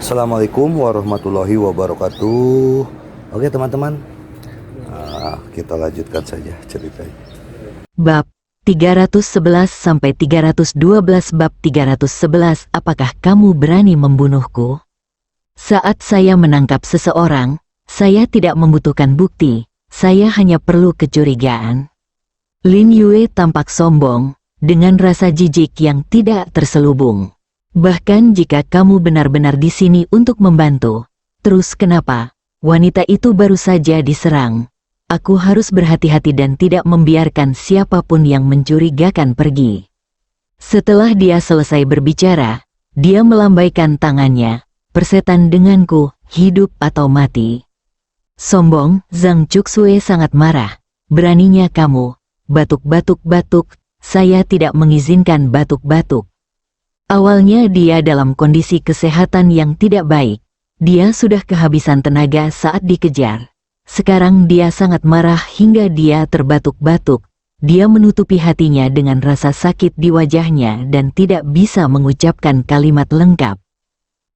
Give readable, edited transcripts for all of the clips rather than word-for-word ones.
Assalamualaikum warahmatullahi wabarakatuh. Oke teman-teman, kita lanjutkan saja ceritanya. Bab 311 sampai 312. Bab 311. Apakah kamu berani membunuhku? Saat saya menangkap seseorang, saya tidak membutuhkan bukti, saya hanya perlu kecurigaan. Lin Yue tampak sombong, dengan rasa jijik yang tidak terselubung. Bahkan jika kamu benar-benar di sini untuk membantu, terus kenapa wanita itu baru saja diserang? Aku harus berhati-hati dan tidak membiarkan siapapun yang mencurigakan pergi. Setelah dia selesai berbicara, dia melambaikan tangannya. Persetan denganku, hidup atau mati. Sombong, Zhang Cuksue sangat marah. Beraninya kamu, batuk-batuk-batuk, saya tidak mengizinkan batuk-batuk. Awalnya dia dalam kondisi kesehatan yang tidak baik. Dia sudah kehabisan tenaga saat dikejar. Sekarang dia sangat marah hingga dia terbatuk-batuk. Dia menutupi hatinya dengan rasa sakit di wajahnya dan tidak bisa mengucapkan kalimat lengkap.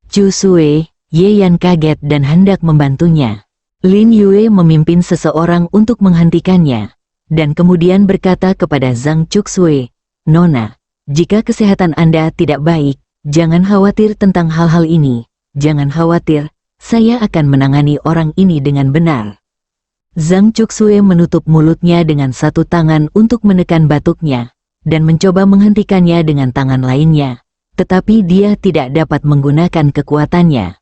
Cusue, Ye Yan kaget dan hendak membantunya. Lin Yue memimpin seseorang untuk menghentikannya, dan kemudian berkata kepada Zhang Cuksue, "Nona, jika kesehatan Anda tidak baik, jangan khawatir tentang hal-hal ini. Jangan khawatir, saya akan menangani orang ini dengan benar." Zhang Cuksue menutup mulutnya dengan satu tangan untuk menekan batuknya, dan mencoba menghentikannya dengan tangan lainnya, tetapi dia tidak dapat menggunakan kekuatannya.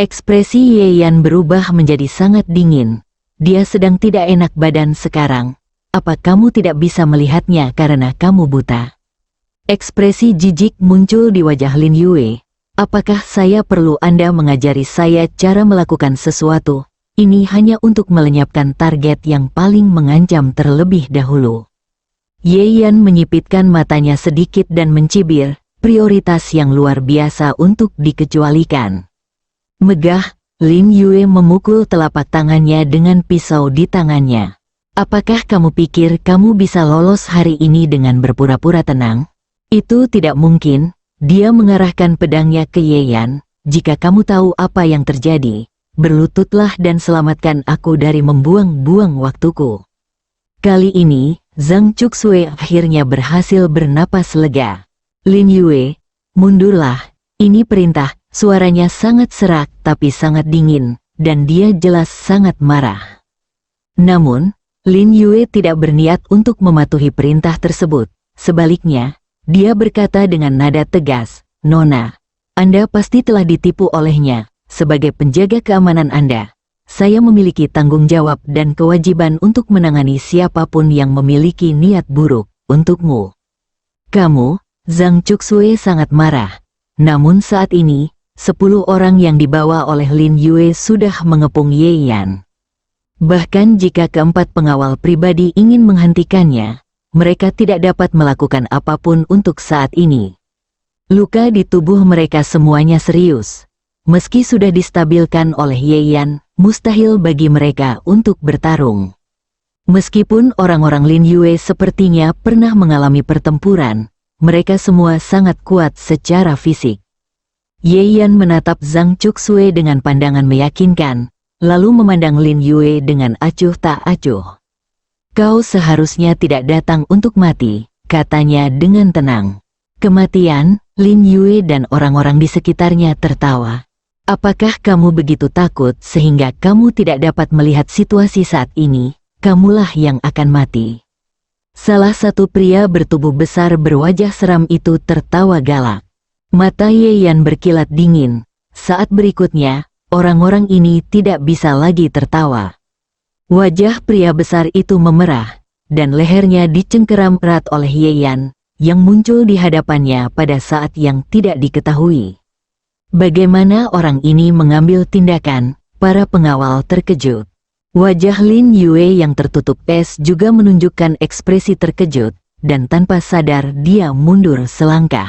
Ekspresi Ye Yan berubah menjadi sangat dingin. Dia sedang tidak enak badan sekarang. Apa kamu tidak bisa melihatnya karena kamu buta? Ekspresi jijik muncul di wajah Lin Yue. Apakah saya perlu Anda mengajari saya cara melakukan sesuatu? Ini hanya untuk melenyapkan target yang paling mengancam terlebih dahulu. Ye Yan menyipitkan matanya sedikit dan mencibir, prioritas yang luar biasa untuk dikecualikan. Megah, Lin Yue memukul telapak tangannya dengan pisau di tangannya. Apakah kamu pikir kamu bisa lolos hari ini dengan berpura-pura tenang? Itu tidak mungkin. Dia mengarahkan pedangnya ke Ye Yan. Jika kamu tahu apa yang terjadi, berlututlah dan selamatkan aku dari membuang-buang waktuku. Kali ini, Zhang Cuksue akhirnya berhasil bernapas lega. Lin Yue, mundurlah. Ini perintah. Suaranya sangat serak tapi sangat dingin, dan dia jelas sangat marah. Namun, Lin Yue tidak berniat untuk mematuhi perintah tersebut. Sebaliknya, dia berkata dengan nada tegas, "Nona, Anda pasti telah ditipu olehnya. Sebagai penjaga keamanan Anda, saya memiliki tanggung jawab dan kewajiban untuk menangani siapapun yang memiliki niat buruk untukmu." Kamu, Zhang Cuksue sangat marah. Namun saat ini, 10 orang yang dibawa oleh Lin Yue sudah mengepung Ye Yan. Bahkan jika keempat pengawal pribadi ingin menghentikannya, mereka tidak dapat melakukan apapun untuk saat ini. Luka di tubuh mereka semuanya serius. Meski sudah distabilkan oleh Ye Yan, mustahil bagi mereka untuk bertarung. Meskipun orang-orang Lin Yue sepertinya pernah mengalami pertempuran, mereka semua sangat kuat secara fisik. Ye Yan menatap Zhang Cuksue dengan pandangan meyakinkan, lalu memandang Lin Yue dengan acuh tak acuh. "Kau seharusnya tidak datang untuk mati," katanya dengan tenang. Kematian, Lin Yue dan orang-orang di sekitarnya tertawa. "Apakah kamu begitu takut sehingga kamu tidak dapat melihat situasi saat ini? Kamulah yang akan mati." Salah satu pria bertubuh besar berwajah seram itu tertawa galak. Mata Ye Yan berkilat dingin. Saat berikutnya, orang-orang ini tidak bisa lagi tertawa. Wajah pria besar itu memerah, dan lehernya dicengkeram erat oleh Ye Yan, yang muncul di hadapannya pada saat yang tidak diketahui. Bagaimana orang ini mengambil tindakan? Para pengawal terkejut. Wajah Lin Yue yang tertutup es juga menunjukkan ekspresi terkejut, dan tanpa sadar dia mundur selangkah.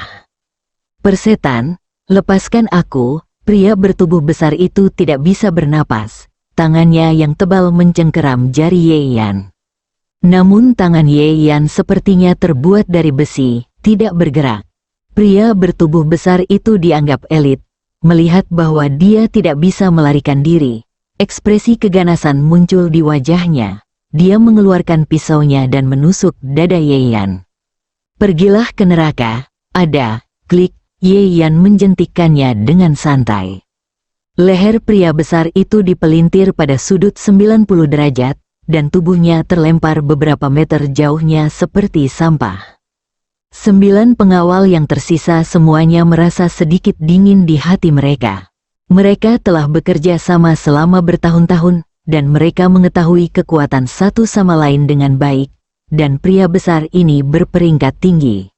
"Persetan, lepaskan aku." Pria bertubuh besar itu tidak bisa bernapas. Tangannya yang tebal mencengkeram jari Ye Yan. Namun tangan Ye Yan sepertinya terbuat dari besi, tidak bergerak. Pria bertubuh besar itu dianggap elit. melihat bahwa dia tidak bisa melarikan diri. Ekspresi keganasan muncul di wajahnya. Dia mengeluarkan pisaunya dan menusuk dada Ye Yan. "Pergilah ke neraka." Ada klik, Ye Yan menjentikkannya dengan santai. Leher pria besar itu dipelintir pada sudut 90 derajat, dan tubuhnya terlempar beberapa meter jauhnya seperti sampah. 9 pengawal yang tersisa semuanya merasa sedikit dingin di hati mereka. Mereka telah bekerja sama selama bertahun-tahun, dan mereka mengetahui kekuatan satu sama lain dengan baik, dan pria besar ini berperingkat tinggi.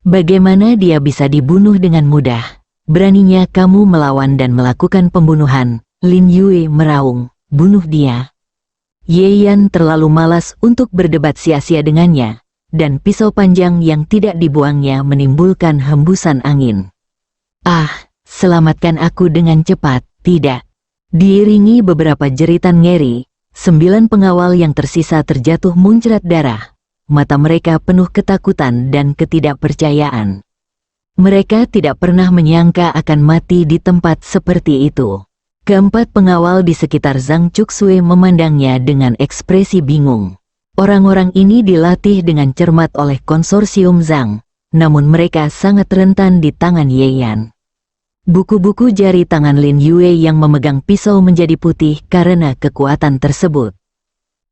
Bagaimana dia bisa dibunuh dengan mudah? Beraninya kamu melawan dan melakukan pembunuhan. Lin Yue meraung, "Bunuh dia." Ye Yan terlalu malas untuk berdebat sia-sia dengannya, dan pisau panjang yang tidak dibuangnya menimbulkan hembusan angin. "Ah, selamatkan aku dengan cepat." "Tidak." Diiringi beberapa jeritan ngeri, 9 pengawal yang tersisa terjatuh muncrat darah. Mata mereka penuh ketakutan dan ketidakpercayaan. Mereka tidak pernah menyangka akan mati di tempat seperti itu. Keempat pengawal di sekitar Zhang Chuxue memandangnya dengan ekspresi bingung. Orang-orang ini dilatih dengan cermat oleh konsorsium Zhang, namun mereka sangat rentan di tangan Ye Yan. Buku-buku jari tangan Lin Yue yang memegang pisau menjadi putih karena kekuatan tersebut.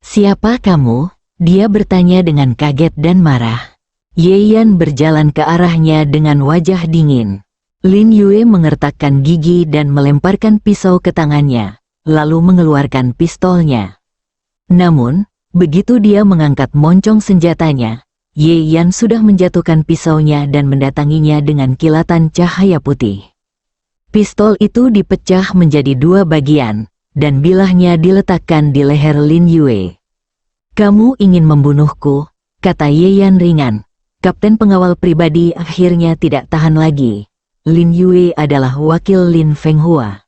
"Siapa kamu?" dia bertanya dengan kaget dan marah. Ye Yan berjalan ke arahnya dengan wajah dingin. Lin Yue mengertakkan gigi dan melemparkan pisau ke tangannya, lalu mengeluarkan pistolnya. Namun, begitu dia mengangkat moncong senjatanya, Ye Yan sudah menjatuhkan pisaunya dan mendatanginya dengan kilatan cahaya putih. Pistol itu dipecah menjadi 2 bagian, dan bilahnya diletakkan di leher Lin Yue. "Kamu ingin membunuhku?" kata Ye Yan ringan. Kapten pengawal pribadi akhirnya tidak tahan lagi. Lin Yue adalah wakil Lin Fenghua.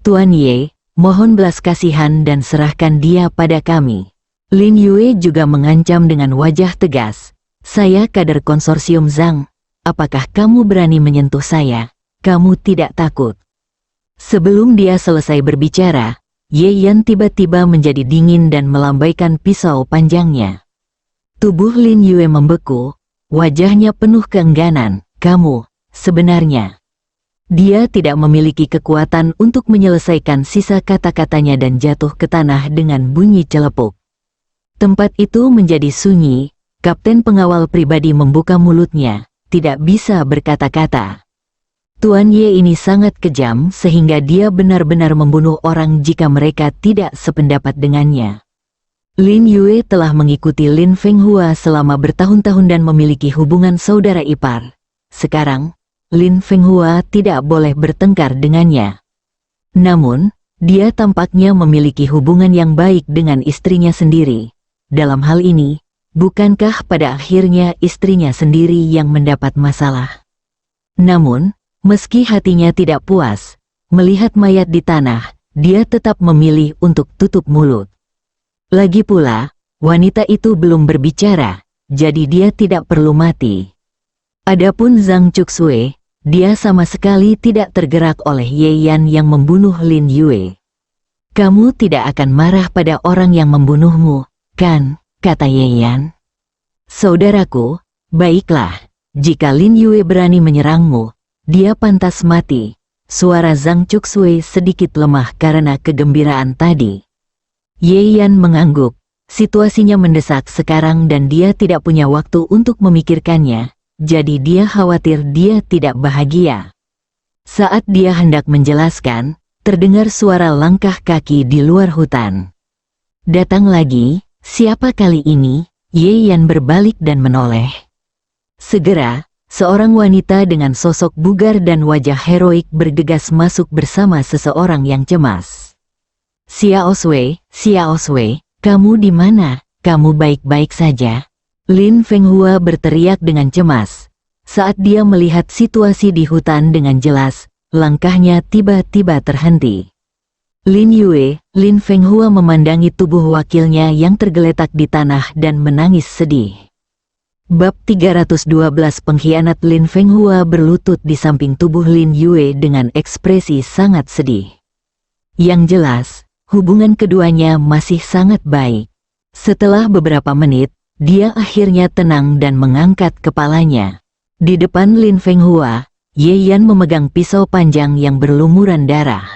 "Tuan Ye, mohon belas kasihan dan serahkan dia pada kami." Lin Yue juga mengancam dengan wajah tegas. "Saya kader konsorsium Zhang. Apakah kamu berani menyentuh saya? Kamu tidak takut?" Sebelum dia selesai berbicara, Ye Yan tiba-tiba menjadi dingin dan melambaikan pisau panjangnya. Tubuh Lin Yue membeku, wajahnya penuh keengganan. "Kamu, sebenarnya..." Dia tidak memiliki kekuatan untuk menyelesaikan sisa kata-katanya dan jatuh ke tanah dengan bunyi celepuk. Tempat itu menjadi sunyi. Kapten pengawal pribadi membuka mulutnya, tidak bisa berkata-kata. Tuan Ye ini sangat kejam sehingga dia benar-benar membunuh orang jika mereka tidak sependapat dengannya. Lin Yue telah mengikuti Lin Fenghua selama bertahun-tahun dan memiliki hubungan saudara ipar. Sekarang, Lin Fenghua tidak boleh bertengkar dengannya. Namun, dia tampaknya memiliki hubungan yang baik dengan istrinya sendiri. Dalam hal ini, bukankah pada akhirnya istrinya sendiri yang mendapat masalah? Namun, meski hatinya tidak puas melihat mayat di tanah, dia tetap memilih untuk tutup mulut. Lagi pula, wanita itu belum berbicara, jadi dia tidak perlu mati. Adapun Zhang Chuxue, dia sama sekali tidak tergerak oleh Ye Yan yang membunuh Lin Yue. "Kamu tidak akan marah pada orang yang membunuhmu, kan?" kata Ye Yan. "Saudaraku, baiklah, jika Lin Yue berani menyerangmu, dia pantas mati." Suara Zhang Chuxue sedikit lemah karena kegembiraan tadi. Ye Yan mengangguk. Situasinya mendesak sekarang dan dia tidak punya waktu untuk memikirkannya, jadi dia khawatir dia tidak bahagia. Saat dia hendak menjelaskan, terdengar suara langkah kaki di luar hutan. "Datang lagi, siapa kali ini?" Ye Yan berbalik dan menoleh. Segera, seorang wanita dengan sosok bugar dan wajah heroik bergegas masuk bersama seseorang yang cemas. Xiao Sui, kamu di mana? Kamu baik-baik saja?" Lin Fenghua berteriak dengan cemas. Saat dia melihat situasi di hutan dengan jelas, langkahnya tiba-tiba terhenti. Lin Fenghua memandangi tubuh wakilnya yang tergeletak di tanah dan menangis sedih. Bab 312 Pengkhianat. Lin Fenghua berlutut di samping tubuh Lin Yue dengan ekspresi sangat sedih. Yang jelas, hubungan keduanya masih sangat baik. Setelah beberapa menit, dia akhirnya tenang dan mengangkat kepalanya. Di depan Lin Fenghua, Ye Yan memegang pisau panjang yang berlumuran darah.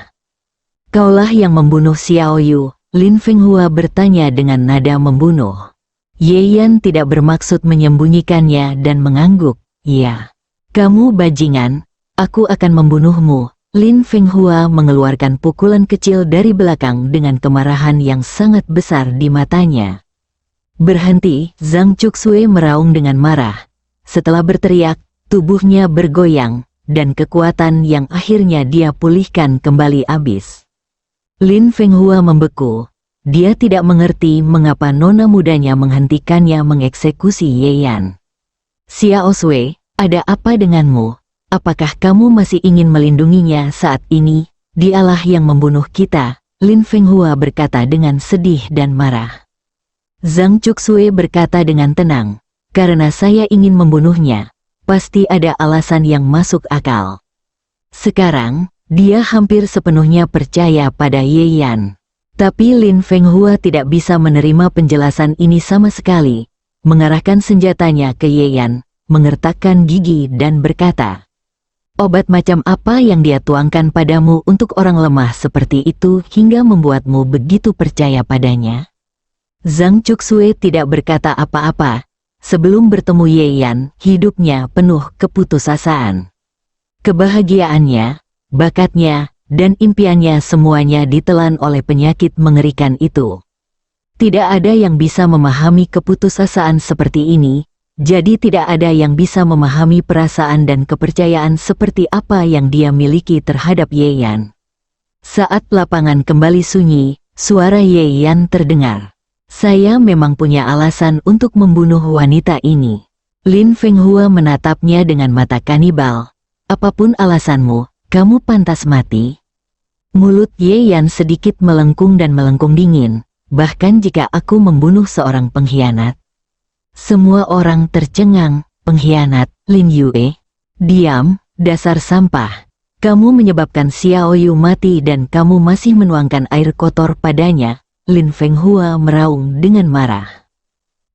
"Kaulah yang membunuh Xiao Yu?" Lin Fenghua bertanya dengan nada membunuh. Ye Yan tidak bermaksud menyembunyikannya dan mengangguk. "Iya. Kamu bajingan, aku akan membunuhmu." Lin Fenghua mengeluarkan pukulan kecil dari belakang dengan kemarahan yang sangat besar di matanya. "Berhenti!" Zhang Chuxue meraung dengan marah. Setelah berteriak, tubuhnya bergoyang, dan kekuatan yang akhirnya dia pulihkan kembali habis. Lin Fenghua membeku. Dia tidak mengerti mengapa nona mudanya menghentikannya mengeksekusi Ye Yan. "Xiao Sui, ada apa denganmu? Apakah kamu masih ingin melindunginya saat ini? Dialah yang membunuh kita," Lin Fenghua berkata dengan sedih dan marah. Zhang Chuxue berkata dengan tenang, "Karena saya ingin membunuhnya, pasti ada alasan yang masuk akal." Sekarang, dia hampir sepenuhnya percaya pada Ye Yan. Tapi Lin Fenghua tidak bisa menerima penjelasan ini sama sekali. Mengarahkan senjatanya ke Ye Yan, mengertakkan gigi dan berkata, "Obat macam apa yang dia tuangkan padamu untuk orang lemah seperti itu hingga membuatmu begitu percaya padanya?" Zhang Chuxue tidak berkata apa-apa. Sebelum bertemu Ye Yan, hidupnya penuh keputusasaan. Kebahagiaannya, bakatnya, dan impiannya semuanya ditelan oleh penyakit mengerikan itu. Tidak ada yang bisa memahami keputusasaan seperti ini, jadi tidak ada yang bisa memahami perasaan dan kepercayaan seperti apa yang dia miliki terhadap Ye Yan. Saat lapangan kembali sunyi, suara Ye Yan terdengar. "Saya memang punya alasan untuk membunuh wanita ini." Lin Fenghua menatapnya dengan mata kanibal. "Apapun alasanmu, kamu pantas mati." Mulut Ye Yan sedikit melengkung dan melengkung dingin. "Bahkan jika aku membunuh seorang pengkhianat." Semua orang tercengang. "Pengkhianat, Lin Yue? Diam, dasar sampah. Kamu menyebabkan Xiao Yu mati dan kamu masih menuangkan air kotor padanya." Lin Fenghua meraung dengan marah.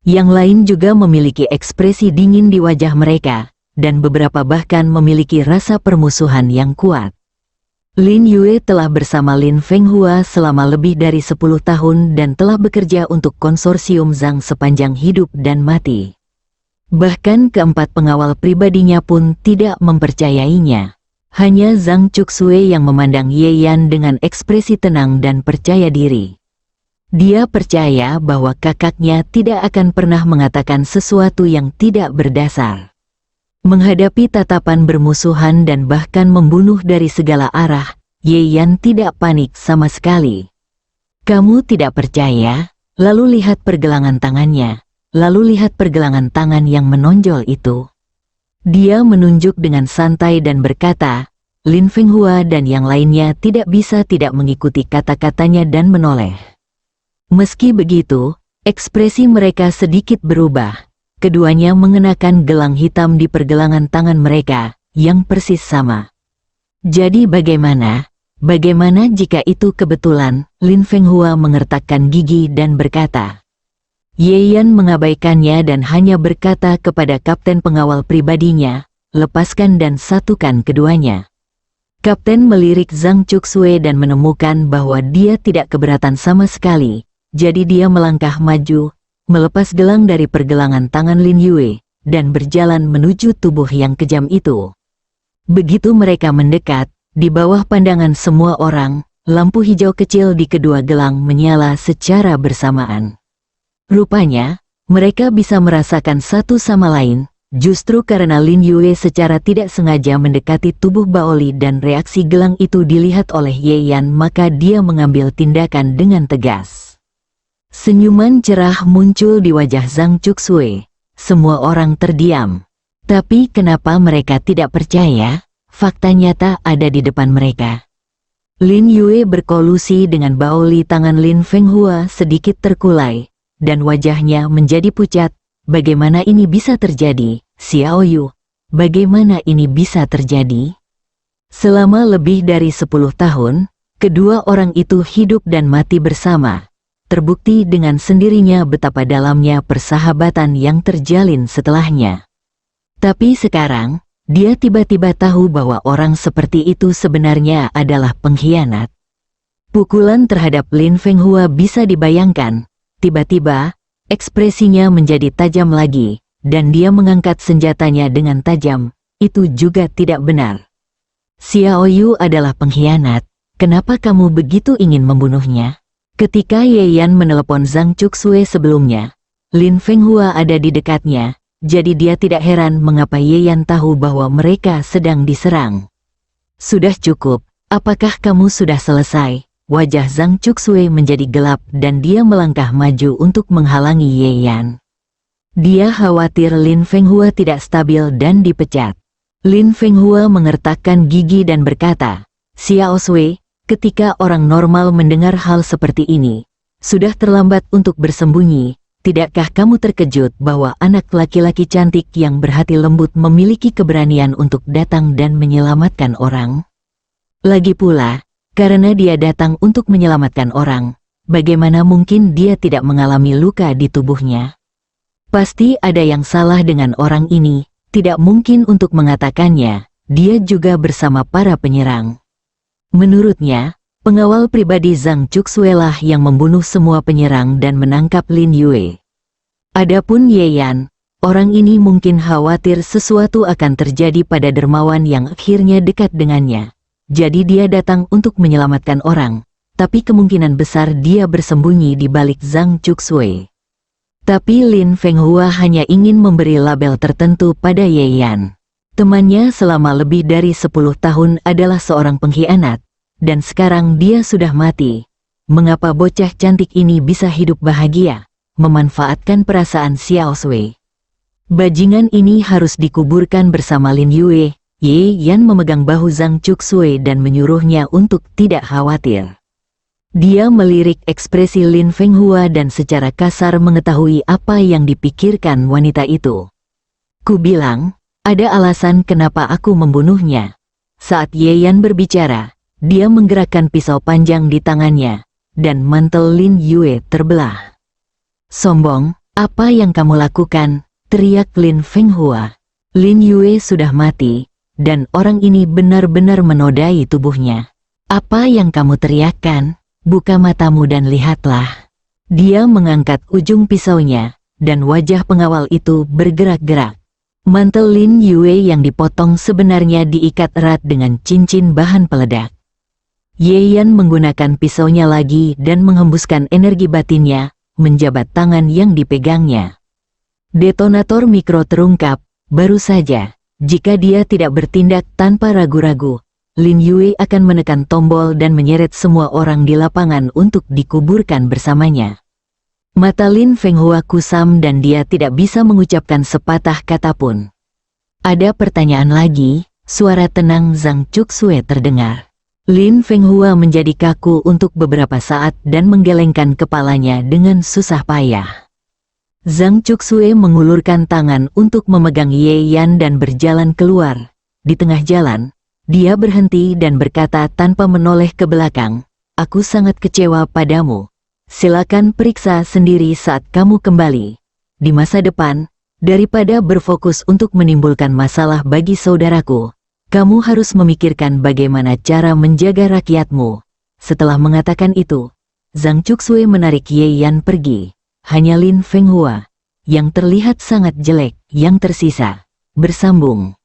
Yang lain juga memiliki ekspresi dingin di wajah mereka, dan beberapa bahkan memiliki rasa permusuhan yang kuat. Lin Yue telah bersama Lin Fenghua selama lebih dari 10 tahun dan telah bekerja untuk konsorsium Zhang sepanjang hidup dan mati. Bahkan keempat pengawal pribadinya pun tidak mempercayainya. Hanya Zhang Chuxue yang memandang Ye Yan dengan ekspresi tenang dan percaya diri. Dia percaya bahwa kakaknya tidak akan pernah mengatakan sesuatu yang tidak berdasar. Menghadapi tatapan bermusuhan dan bahkan membunuh dari segala arah, Ye Yan tidak panik sama sekali. "Kamu tidak percaya? Lalu lihat pergelangan tangannya. Lalu lihat pergelangan tangan yang menonjol itu." Dia menunjuk dengan santai dan berkata, Lin Fenghua dan yang lainnya tidak bisa tidak mengikuti kata-katanya dan menoleh. Meski begitu, ekspresi mereka sedikit berubah. Keduanya mengenakan gelang hitam di pergelangan tangan mereka, yang persis sama. "Jadi bagaimana? Bagaimana jika itu kebetulan?" Lin Fenghua mengertakkan gigi dan berkata. Ye Yan mengabaikannya dan hanya berkata kepada kapten pengawal pribadinya, "Lepaskan dan satukan keduanya." Kapten melirik Zhang Chuxue dan menemukan bahwa dia tidak keberatan sama sekali. Jadi dia melangkah maju, melepas gelang dari pergelangan tangan Lin Yue, dan berjalan menuju tubuh yang kejam itu. Begitu mereka mendekat, di bawah pandangan semua orang, lampu hijau kecil di kedua gelang menyala secara bersamaan. Rupanya, mereka bisa merasakan satu sama lain, justru karena Lin Yue secara tidak sengaja mendekati tubuh Baoli dan reaksi gelang itu dilihat oleh Ye Yan, maka dia mengambil tindakan dengan tegas. Senyuman cerah muncul di wajah Zhang Chuxue. Semua orang terdiam. Tapi kenapa mereka tidak percaya? Fakta nyata ada di depan mereka. Lin Yue berkolusi dengan Baoli. Tangan Lin Fenghua sedikit terkulai, dan wajahnya menjadi pucat, bagaimana ini bisa terjadi, Xiao Yu? Bagaimana ini bisa terjadi? Selama lebih dari 10 tahun, kedua orang itu hidup dan mati bersama. Terbukti dengan sendirinya betapa dalamnya persahabatan yang terjalin setelahnya. Tapi sekarang, dia tiba-tiba tahu bahwa orang seperti itu sebenarnya adalah pengkhianat. Pukulan terhadap Lin Fenghua bisa dibayangkan. Tiba-tiba, ekspresinya menjadi tajam lagi, dan dia mengangkat senjatanya dengan tajam. Itu juga tidak benar. Xiao Yu adalah pengkhianat. Kenapa kamu begitu ingin membunuhnya? Ketika Ye Yan menelepon Zhang Chuxue sebelumnya, Lin Fenghua ada di dekatnya, jadi dia tidak heran mengapa Ye Yan tahu bahwa mereka sedang diserang. Sudah cukup, apakah kamu sudah selesai? Wajah Zhang Chuxue menjadi gelap dan dia melangkah maju untuk menghalangi Ye Yan. Dia khawatir Lin Fenghua tidak stabil dan dipecat. Lin Fenghua mengertakkan gigi dan berkata, Xiao Sui, ketika orang normal mendengar hal seperti ini, sudah terlambat untuk bersembunyi. Tidakkah kamu terkejut bahwa anak laki-laki cantik yang berhati lembut memiliki keberanian untuk datang dan menyelamatkan orang? Lagi pula, karena dia datang untuk menyelamatkan orang, bagaimana mungkin dia tidak mengalami luka di tubuhnya? Pasti ada yang salah dengan orang ini, tidak mungkin untuk mengatakannya, dia juga bersama para penyerang. Menurutnya, pengawal pribadi Zhang Chuxue lah yang membunuh semua penyerang dan menangkap Lin Yue. Adapun Ye Yan, orang ini mungkin khawatir sesuatu akan terjadi pada dermawan yang akhirnya dekat dengannya. Jadi dia datang untuk menyelamatkan orang, tapi kemungkinan besar dia bersembunyi di balik Zhang Chuxue. Tapi Lin Fenghua hanya ingin memberi label tertentu pada Ye Yan. Temannya selama lebih dari 10 tahun adalah seorang pengkhianat, dan sekarang dia sudah mati. Mengapa bocah cantik ini bisa hidup bahagia, memanfaatkan perasaan Xiao Sui? Bajingan ini harus dikuburkan bersama Lin Yue. Ye Yan memegang bahu Zhang Chuxue dan menyuruhnya untuk tidak khawatir. Dia melirik ekspresi Lin Fenghua dan secara kasar mengetahui apa yang dipikirkan wanita itu. Ku bilang, ada alasan kenapa aku membunuhnya. Saat Ye Yan berbicara, dia menggerakkan pisau panjang di tangannya, dan mantel Lin Yue terbelah. Sombong, apa yang kamu lakukan? Teriak Lin Fenghua. Lin Yue sudah mati, dan orang ini benar-benar menodai tubuhnya. Apa yang kamu teriakkan? Buka matamu dan lihatlah. Dia mengangkat ujung pisaunya, dan wajah pengawal itu bergerak-gerak. Mantel Lin Yue yang dipotong sebenarnya diikat erat dengan cincin bahan peledak. Ye Yan menggunakan pisaunya lagi dan menghembuskan energi batinnya, menjabat tangan yang dipegangnya. Detonator mikro terungkap, baru saja, jika dia tidak bertindak tanpa ragu-ragu, Lin Yue akan menekan tombol dan menyeret semua orang di lapangan untuk dikuburkan bersamanya. Mata Lin Fenghua kusam dan dia tidak bisa mengucapkan sepatah kata pun. Ada pertanyaan lagi, suara tenang Zhang Chuxue terdengar. Lin Fenghua menjadi kaku untuk beberapa saat dan menggelengkan kepalanya dengan susah payah. Zhang Chuxue mengulurkan tangan untuk memegang Ye Yan dan berjalan keluar. Di tengah jalan, dia berhenti dan berkata tanpa menoleh ke belakang, "Aku sangat kecewa padamu. Silakan periksa sendiri saat kamu kembali. Di masa depan, daripada berfokus untuk menimbulkan masalah bagi saudaraku, kamu harus memikirkan bagaimana cara menjaga rakyatmu." Setelah mengatakan itu, Zhang Chuxue menarik Ye Yan pergi. Hanya Lin Fenghua, yang terlihat sangat jelek, yang tersisa. Bersambung.